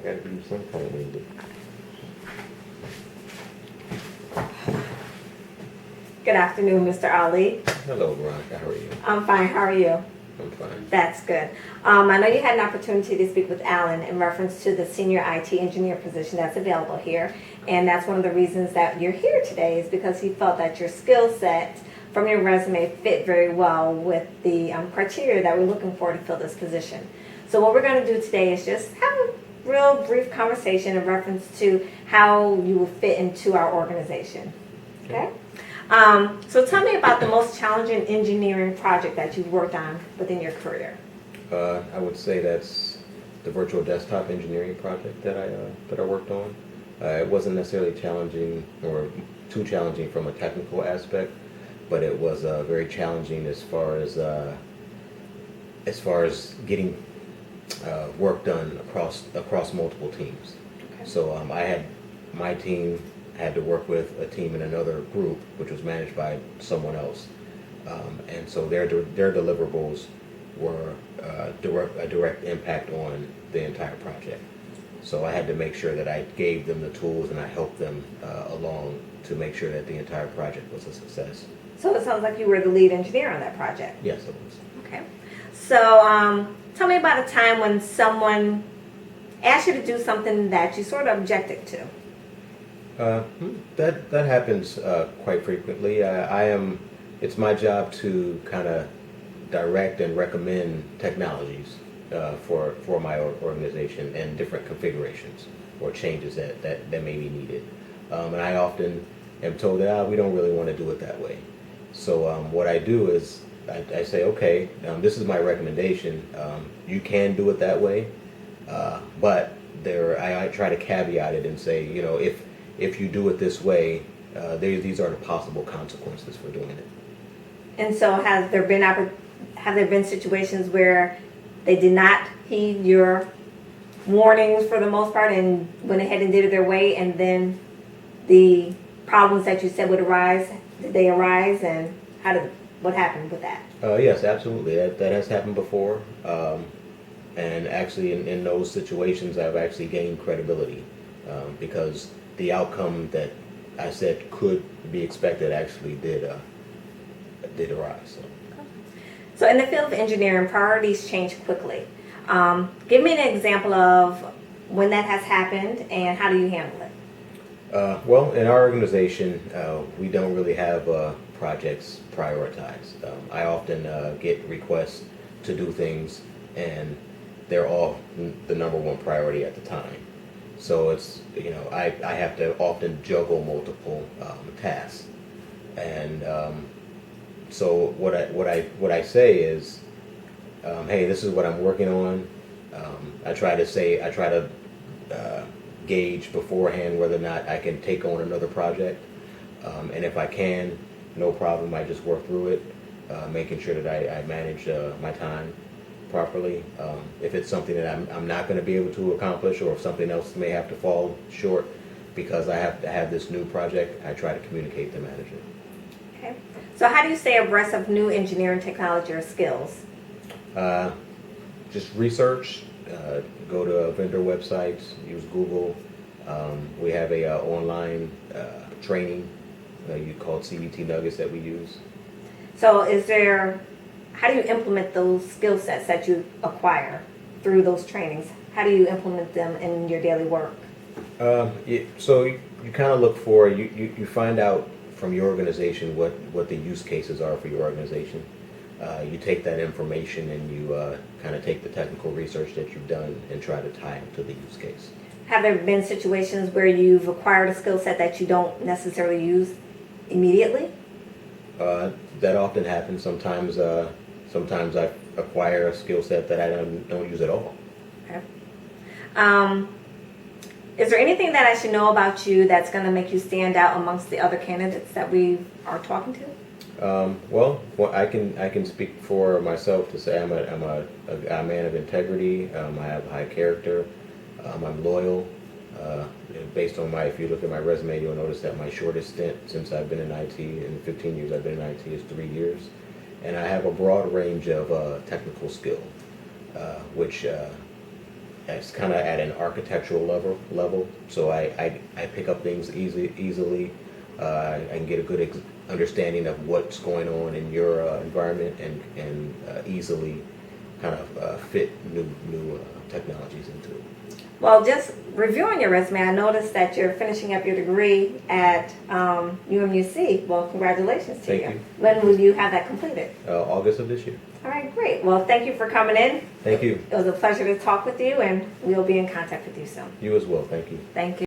Gotta do some kind of music. Good afternoon, Mr. Ali. Hello, Veronica. How are you? I'm fine. How are you? I'm fine. That's good. I know you had an opportunity to speak with Alan in reference to the senior IT engineer position that's available here. And that's one of the reasons that you're here today is because he felt that your skill set from your resume fit very well with the criteria that we're looking for to fill this position. So what we're going to do today is just have a real brief conversation in reference to how you will fit into our organization. Okay? So tell me about the most challenging engineering project that you've worked on within your career. I would say that's the virtual desktop engineering project that I worked on. It wasn't necessarily challenging or too challenging from a technical aspect, but it was very challenging as far as getting work done across multiple teams. Okay. So my team had to work with a team in another group, which was managed by someone else, and so their deliverables were a direct impact on the entire project. So I had to make sure that I gave them the tools and I helped them along to make sure that the entire project was a success. So it sounds like you were the lead engineer on that project. Yes, it was. Okay. So tell me about a time when someone asked you to do something that you sort of objected to. That happens quite frequently. It's my job to kind of direct and recommend technologies for my organization and different configurations or changes that may be needed. And I often am told that we don't really want to do it that way. So what I do is I say, okay, this is my recommendation. You can do it that way, but I try to caveat it and say, if you do it this way, these are the possible consequences for doing it. And so have there been situations where they did not heed your warnings for the most part and went ahead and did it their way, and then the problems that you said would arise, did they arise, and what happened with that? Yes, absolutely. That has happened before. And actually in those situations I've actually gained credibility because the outcome that I said could be expected actually did arise. So in the field of engineering, priorities change quickly. Give me an example of when that has happened and how do you handle it? Well, in our organization, we don't really have projects prioritized. I often get requests to do things and they're all the number one priority at the time. So it's, I have to often juggle multiple tasks. And so what I say is, hey, this is what I'm working on. I try to gauge beforehand whether or not I can take on another project. And if I can, no problem, I just work through it, making sure that I manage my time properly. If it's something that I'm not going to be able to accomplish, or if something else may have to fall short because I have to have this new project, I try to communicate to manager. Okay. So how do you stay abreast of new engineering technology or skills? Just research, go to vendor websites, use Google. We have a online training called CBT Nuggets that we use. So how do you implement those skill sets that you acquire through those trainings? How do you implement them in your daily work? So you kind of look for, you find out from your organization what the use cases are for your organization. You take that information and you kind of take the technical research that you've done and try to tie it to the use case. Have there been situations where you've acquired a skill set that you don't necessarily use immediately? That often happens. Sometimes I acquire a skill set that I don't use at all. Okay. Is there anything that I should know about you that's going to make you stand out amongst the other candidates that we are talking to? Well, I can speak for myself to say I'm a man of integrity. I have high character. I'm loyal. Based on if you look at my resume, you'll notice that my shortest stint since I've been in IT, in 15 years I've been in IT, is 3 years. And I have a broad range of technical skill, which it's kind of at an architectural level. So I pick up things easily. I can get a good understanding of what's going on in your environment and easily kind of fit new technologies into it. Well, just reviewing your resume, I noticed that you're finishing up your degree at UMUC. Well, congratulations to Thank you. you. When will you have that completed? August of this year. All right, great. Well, thank you for coming in. Thank you. It was a pleasure to talk with you, and we'll be in contact with you soon. You as well. Thank you. Thank you.